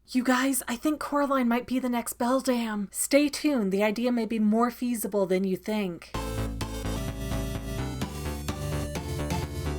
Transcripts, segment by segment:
You guys, I think Coraline might be the next Beldam. Stay tuned, the idea may be more feasible than you think.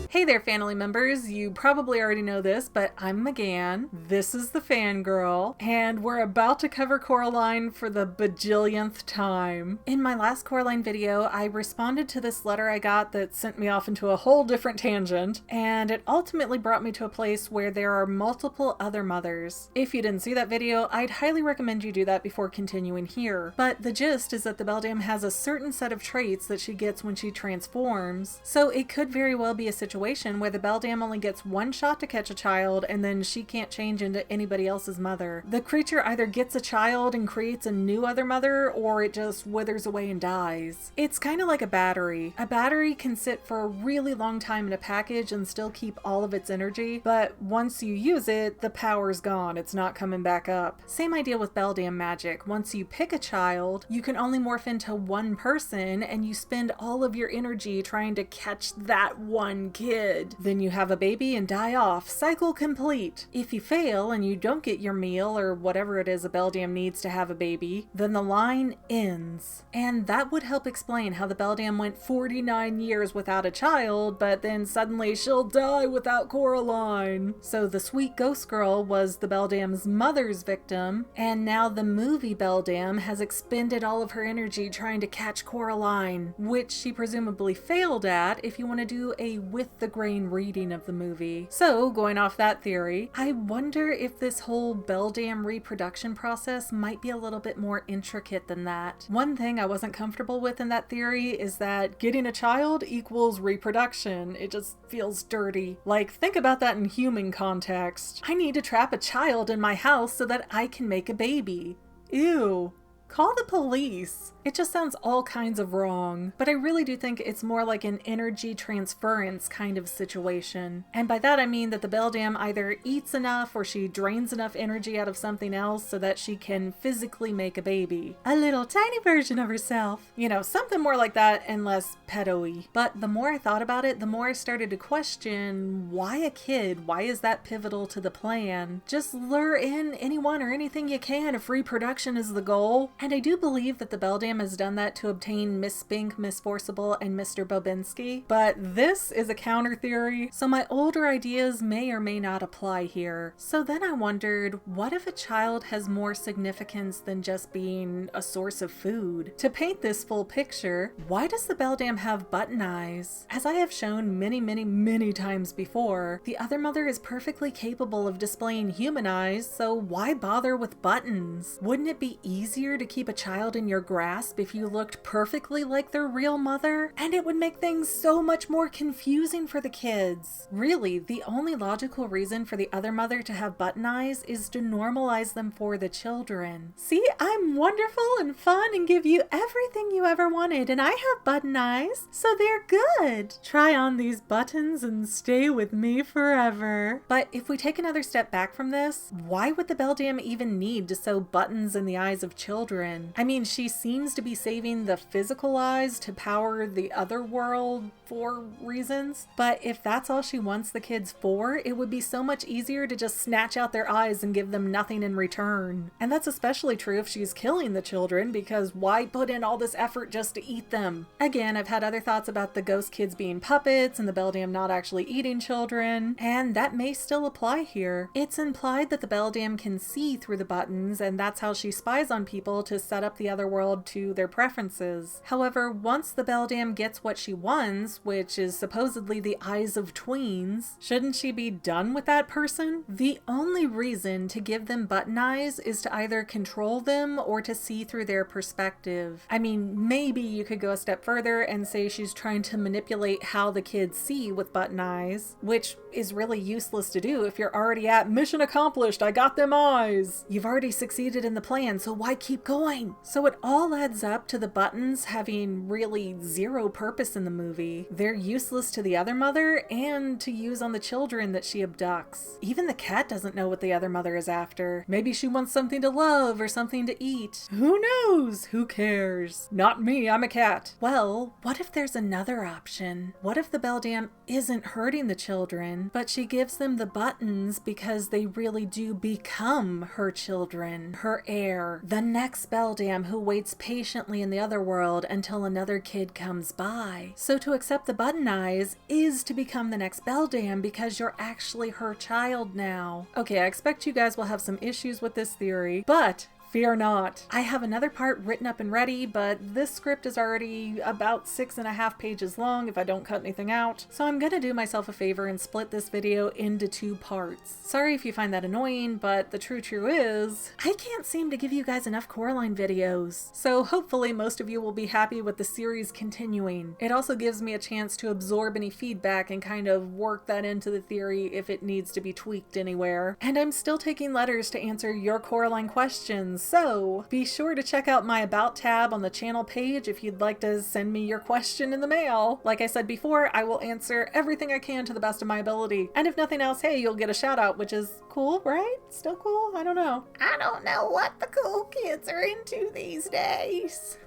Hey there, family members. You probably already know this, but I'm McGann. This is the Fangirl, and we're about to cover Coraline for the bajillionth time. In my last Coraline video, I responded to this letter I got that sent me off into a whole different tangent, and it ultimately brought me to a place where there are multiple other mothers. If you didn't see that video, I'd highly recommend you do that before continuing here. But the gist is that the Beldam has a certain set of traits that she gets when she transforms, so it could very well be a situation where the Beldam only gets one shot to catch a child and then she can't change into anybody else's mother. The creature either gets a child and creates a new other mother, or it just withers away and dies. It's kind of like a battery. A battery can sit for a really long time in a package and still keep all of its energy, but once you use it, the power's gone. It's not coming back up. Same idea with Beldam magic. Once you pick a child, you can only morph into one person and you spend all of your energy trying to catch that one kid. Then you have a baby and die off. Cycle complete. If you fail and you don't get your meal or whatever it is a Beldam needs to have a baby, then the line ends. And that would help explain how the Beldam went 49 years without a child, but then suddenly she'll die without Coraline. So the sweet ghost girl was the Beldam's mother's victim, and now the movie Beldam has expended all of her energy trying to catch Coraline, which she presumably failed at if you want to do a with the grain reading of the movie. So, going off that theory, I wonder if this whole Beldam reproduction process might be a little bit more intricate than that. One thing I wasn't comfortable with in that theory is that getting a child equals reproduction. It just feels dirty. Like, think about that in human context. I need to trap a child in my house so that I can make a baby. Ew. Call the police. It just sounds all kinds of wrong, but I really do think it's more like an energy transference kind of situation. And by that I mean that the Beldam either eats enough or she drains enough energy out of something else so that she can physically make a baby. A little tiny version of herself. You know, something more like that and less pedo-y. But the more I thought about it, the more I started to question, why a kid? Why is that pivotal to the plan? Just lure in anyone or anything you can if reproduction is the goal. And I do believe that the Beldam has done that to obtain Miss Spink, Miss Forcible, and Mr. Bobinski, but this is a counter theory, so my older ideas may or may not apply here. So then I wondered, what if a child has more significance than just being a source of food? To paint this full picture, why does the Beldam have button eyes? As I have shown many times before, the other mother is perfectly capable of displaying human eyes, so why bother with buttons? Wouldn't it be easier to keep a child in your grasp if you looked perfectly like their real mother? And it would make things so much more confusing for the kids. Really, the only logical reason for the other mother to have button eyes is to normalize them for the children. See, I'm wonderful and fun and give you everything you ever wanted, and I have button eyes, so they're good. Try on these buttons and stay with me forever. But if we take another step back from this, why would the Beldam even need to sew buttons in the eyes of children? I mean, she seems to be saving the physical eyes to power the other world for reasons, but if that's all she wants the kids for, it would be so much easier to just snatch out their eyes and give them nothing in return. And that's especially true if she's killing the children, because why put in all this effort just to eat them? Again, I've had other thoughts about the ghost kids being puppets and the Beldam not actually eating children, and that may still apply here. It's implied that the Beldam can see through the buttons, and that's how she spies on people to set up the other world to their preferences. However, once the Beldam gets what she wants, which is supposedly the eyes of tweens, shouldn't she be done with that person? The only reason to give them button eyes is to either control them or to see through their perspective. I mean, maybe you could go a step further and say she's trying to manipulate how the kids see with button eyes, which is really useless to do if you're already at mission accomplished, I got them eyes. You've already succeeded in the plan, so why keep going going. So it all adds up to the buttons having really zero purpose in the movie. They're useless to the other mother and to use on the children that she abducts. Even the cat doesn't know what the other mother is after. Maybe she wants something to love or something to eat. Who knows? Who cares? Not me, I'm a cat. Well, what if there's another option? What if the Beldam isn't hurting the children, but she gives them the buttons because they really do become her children, her heir, the next Beldam who waits patiently in the other world until another kid comes by. So to accept the button eyes is to become the next Beldam because you're actually her child now. Okay, I expect you guys will have some issues with this theory, but fear not. I have another part written up and ready, but this script is already about 6.5 pages long if I don't cut anything out. So I'm gonna do myself a favor and split this video into 2 parts. Sorry if you find that annoying, but the true is, I can't seem to give you guys enough Coraline videos. So hopefully most of you will be happy with the series continuing. It also gives me a chance to absorb any feedback and kind of work that into the theory if it needs to be tweaked anywhere. And I'm still taking letters to answer your Coraline questions. So be sure to check out my About tab on the channel page if you'd like to send me your question in the mail. Like I said before, I will answer everything I can to the best of my ability. And if nothing else, hey, you'll get a shout out, which is cool, right? Still cool? I don't know. I don't know what the cool kids are into these days.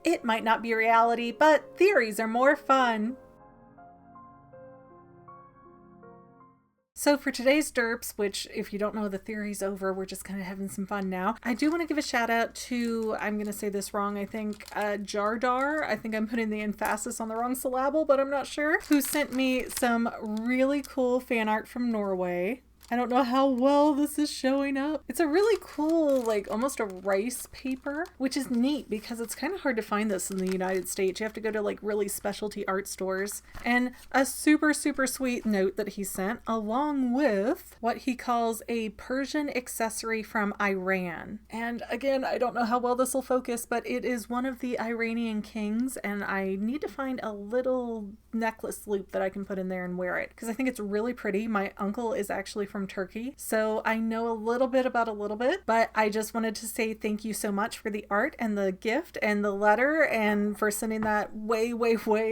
It might not be reality, but theories are more fun. So for today's derps, which if you don't know, the theory's over, we're just kind of having some fun now. I do want to give a shout out to, I'm going to say this wrong, I think Jardar, I think I'm putting the emphasis on the wrong syllable, but I'm not sure, who sent me some really cool fan art from Norway. I don't know how well this is showing up. It's a really cool, like almost a rice paper, which is neat because it's kind of hard to find this in the United States. You have to go to like really specialty art stores. And a super sweet note that he sent along with what he calls a Persian accessory from Iran. And again, I don't know how well this will focus, but it is one of the Iranian kings, and I need to find a little necklace loop that I can put in there and wear it because I think it's really pretty. My uncle is actually from Turkey, so I know a little bit about a little bit, but I just wanted to say thank you so much for the art and the gift and the letter and for sending that way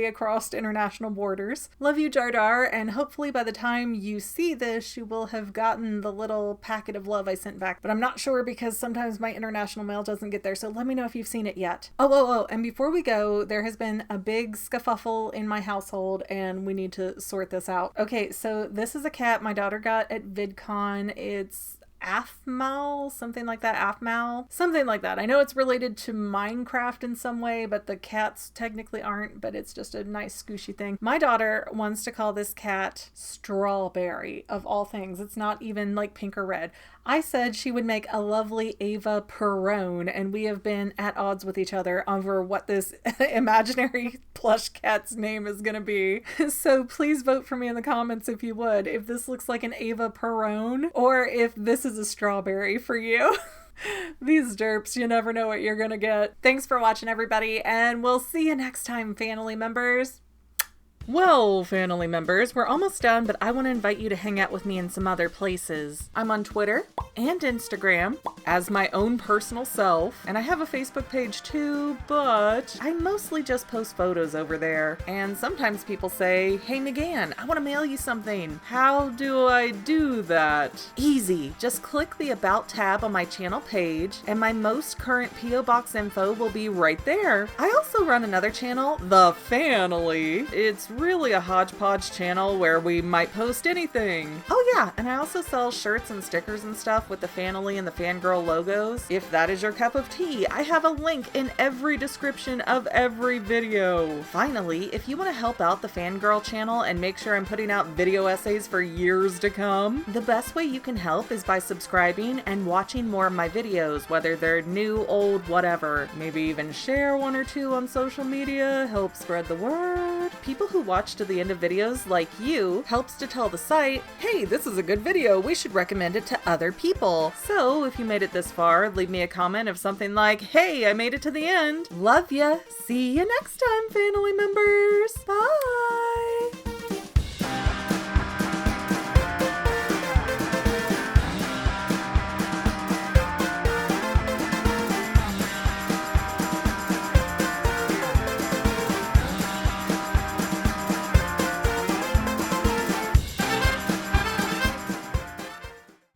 across international borders. Love you, Jardar, and hopefully by the time you see this, you will have gotten the little packet of love I sent back, but I'm not sure because sometimes my international mail doesn't get there, so let me know if you've seen it yet. Oh, and before we go, there has been a big scuffle in my household and we need to sort this out. Okay, so this is a cat my daughter got at VidCon. It's Afmal, something like that. Afmal, something like that. I know it's related to Minecraft in some way, but the cats technically aren't, but it's just a nice scooshy thing. My daughter wants to call this cat Strawberry, of all things. It's not even like pink or red. I said she would make a lovely Ava Perone, and we have been at odds with each other over what this imaginary plush cat's name is going to be. So please vote for me in the comments if you would, if this looks like an Ava Perone, or if this is a strawberry for you. These derps, you never know what you're going to get. Thanks for watching, everybody, and we'll see you next time, family members. Well, family members, we're almost done, but I want to invite you to hang out with me in some other places. I'm on Twitter and Instagram as my own personal self, and I have a Facebook page too, but I mostly just post photos over there. And sometimes people say, hey McGann, I want to mail you something. How do I do that? Easy. Just click the About tab on my channel page, and my most current P.O. Box info will be right there. I also run another channel, The Family. It's really a hodgepodge channel where we might post anything. Oh yeah, and I also sell shirts and stickers and stuff with the Family and the Fangirl logos. If that is your cup of tea, I have a link in every description of every video. Finally, if you want to help out the Fangirl channel and make sure I'm putting out video essays for years to come, the best way you can help is by subscribing and watching more of my videos, whether they're new, old, whatever. Maybe even share 1 or 2 on social media, help spread the word. People who watch to the end of videos like you helps to tell the site, hey, this is a good video, we should recommend it to other people. So if you made it this far, leave me a comment of something like, hey, I made it to the end. Love ya. See you next time, family members. Bye.